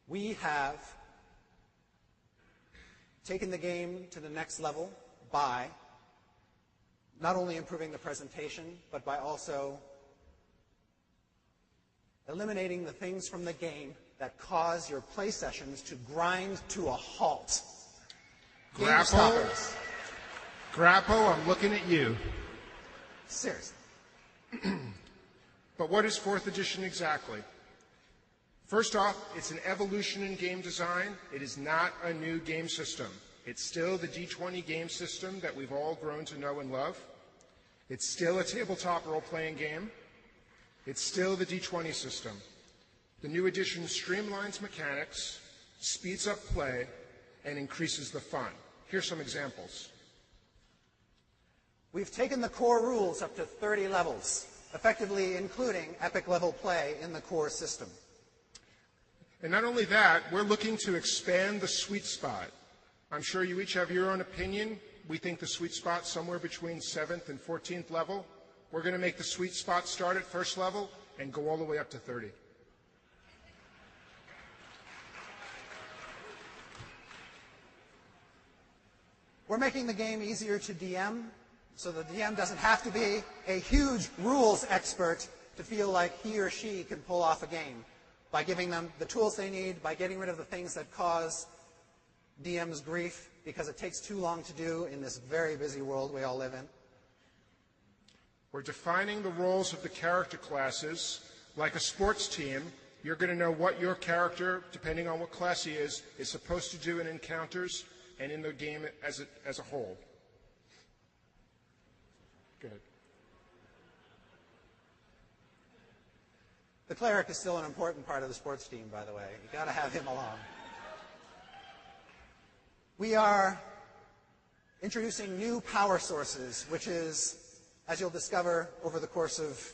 We have taken the game to the next level by not only improving the presentation, but by also eliminating the things from the game that cause your play sessions to grind to a halt. Grappo, I'm looking at you. Seriously. But what is 4th edition exactly? First off, it's an evolution in game design. It is not a new game system. It's still the D20 game system that we've all grown to know and love. It's still a tabletop role-playing game. It's still the D20 system. The new edition streamlines mechanics, speeds up play, and increases the fun. Here's some examples. We've taken the core rules up to 30 levels, effectively including epic level play in the core system. And not only that, we're looking to expand the sweet spot. I'm sure you each have your own opinion. We think the sweet spot's somewhere between 7th and 14th level. We're going to make the sweet spot start at 1st level and go all the way up to 30. We're making the game easier to DM, so the DM doesn't have to be a huge rules expert to feel like he or she can pull off a game. By giving them the tools they need, by getting rid of the things that cause DM's grief, because it takes too long to do in this very busy world we all live in. We're defining the roles of the character classes. Like a sports team, you're going to know what your character, depending on what class he is supposed to do in encounters and in the game as a whole. Go ahead. The cleric is still an important part of the sports team, by the way. You've got to have him along. We are introducing new power sources, which is, as you'll discover over the course of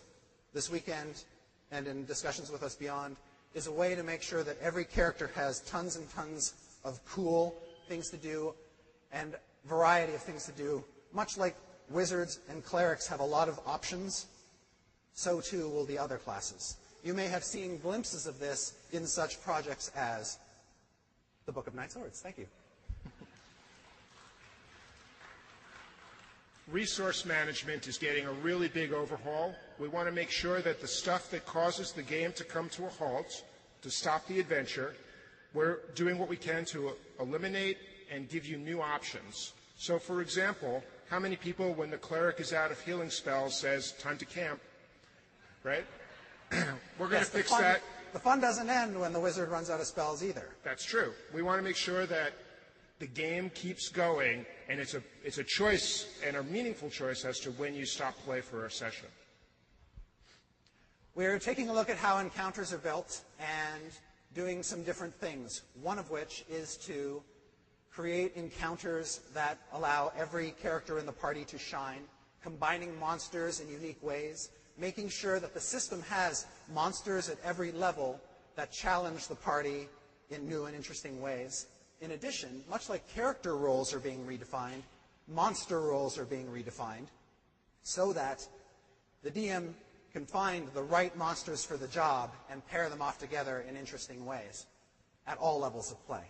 this weekend and in discussions with us beyond, is a way to make sure that every character has tons and tons of cool things to do and variety of things to do. Much like wizards and clerics have a lot of options, so too will the other classes. You may have seen glimpses of this in such projects as the Book of Night Swords. Thank you. Resource management is getting a really big overhaul. We want to make sure that the stuff that causes the game to come to a halt, to stop the adventure, we're doing what we can to eliminate and give you new options. So, for example, how many people, when the cleric is out of healing spells, says, time to camp, right? We're going to fix that. The fun doesn't end when the wizard runs out of spells either. That's true. We want to make sure that the game keeps going, and it's a choice, and a meaningful choice, as to when you stop play for a session. We're taking a look at how encounters are built and doing some different things, one of which is to create encounters that allow every character in the party to shine, combining monsters in unique ways, making sure that the system has monsters at every level that challenge the party in new and interesting ways. In addition, much like character roles are being redefined, monster roles are being redefined so that the DM can find the right monsters for the job and pair them off together in interesting ways at all levels of play.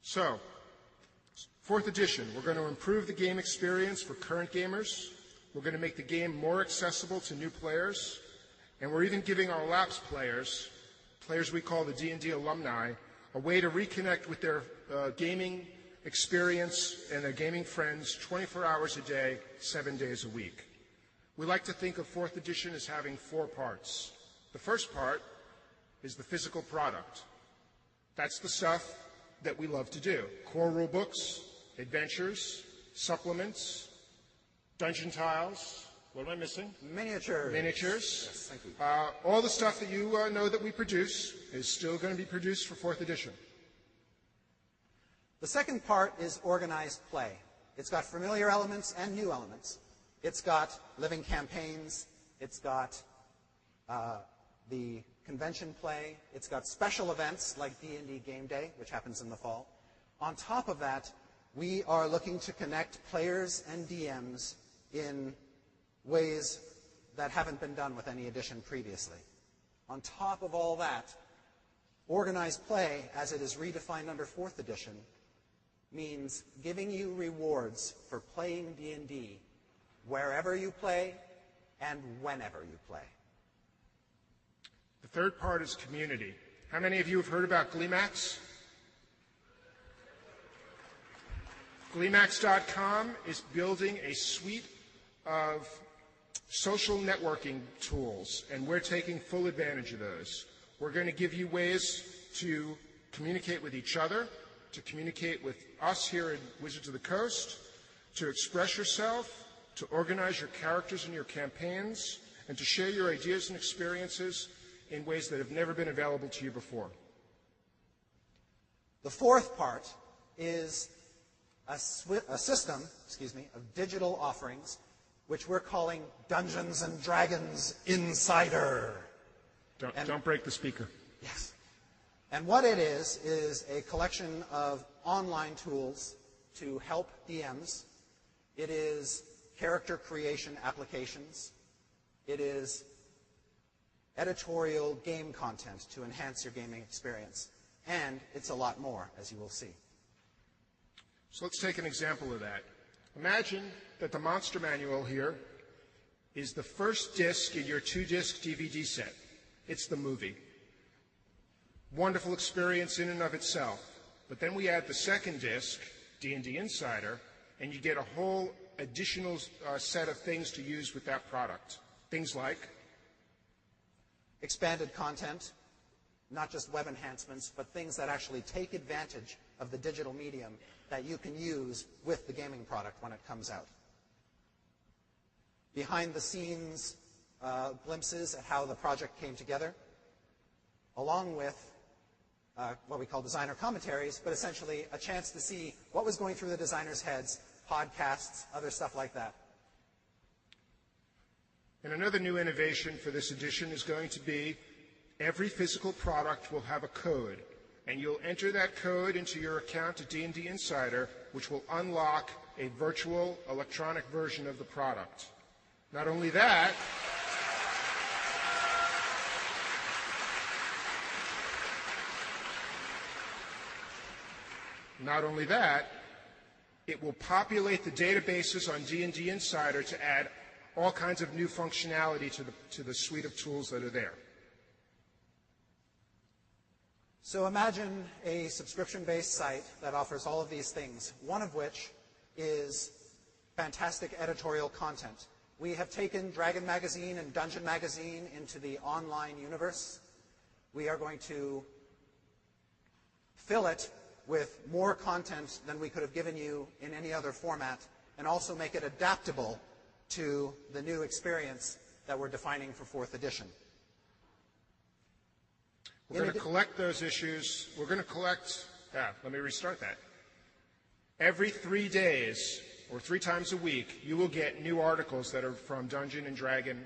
So, 4th edition, we're going to improve the game experience for current gamers. We're going to make the game more accessible to new players. And we're even giving our lapsed players we call the D&D alumni, a way to reconnect with their gaming experience and their gaming friends 24 hours a day, 7 days a week. We like to think of 4th edition as having 4 parts. The first part is the physical product. That's the stuff that we love to do. Core rule books, adventures, supplements, dungeon tiles. What am I missing? Miniatures. Miniatures. Yes, thank you. All the stuff that you know that we produce is still going to be produced for 4th edition. The second part is organized play. It's got familiar elements and new elements. It's got living campaigns. It's got the convention play. It's got special events like D&D Game Day, which happens in the fall. On top of that, we are looking to connect players and DMs in ways that haven't been done with any edition previously. On top of all that, Organized play, as it is redefined under 4th edition, means giving you rewards for playing D&D wherever you play and whenever you play. The third part is community. How many of you have heard about GleeMax? GleeMax.com is building a suite of social networking tools, and we're taking full advantage of those. We're going to give you ways to communicate with each other, to communicate with us here at Wizards of the Coast, to express yourself, to organize your characters and your campaigns, and to share your ideas and experiences in ways that have never been available to you before. The fourth part is a system of digital offerings, which we're calling Dungeons and Dragons Insider. Don't break the speaker. Yes. And what it is a collection of online tools to help DMs. It is character creation applications. It is editorial game content to enhance your gaming experience. And it's a lot more, as you will see. So let's take an example of that. Imagine that the Monster Manual here is the first disc in your 2-disc DVD set. It's the movie. Wonderful experience in and of itself. But then we add the second disc, D&D Insider, and you get a whole additional set of things to use with that product. Things like expanded content, not just web enhancements, but things that actually take advantage of the digital medium that you can use with the gaming product when it comes out. Behind the scenes glimpses at how the project came together, along with what we call designer commentaries, but essentially a chance to see what was going through the designers' heads, podcasts, other stuff like that. And another new innovation for this edition is going to be every physical product will have a code, and you'll enter that code into your account at D&D Insider, which will unlock a virtual electronic version of the product. Not only that, it will populate the databases on D&D Insider to add all kinds of new functionality to the suite of tools that are there. So imagine a subscription-based site that offers all of these things, one of which is fantastic editorial content. We have taken Dragon Magazine and Dungeon Magazine into the online universe. We are going to fill it with more content than we could have given you in any other format, and also make it adaptable to the new experience that we're defining for 4th edition. We're going to collect those issues. We're going to collect, let me restart that. Every 3 days, or 3 times a week, you will get new articles that are from Dungeon and Dragon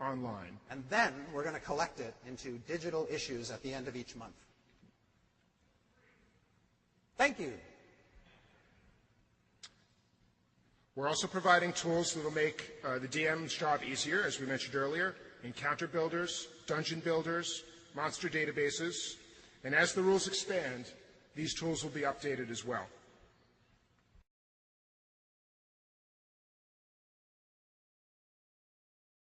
online. And then we're going to collect it into digital issues at the end of each month. Thank you. We're also providing tools that will make the DM's job easier, as we mentioned earlier, encounter builders, dungeon builders, monster databases, and as the rules expand, these tools will be updated as well.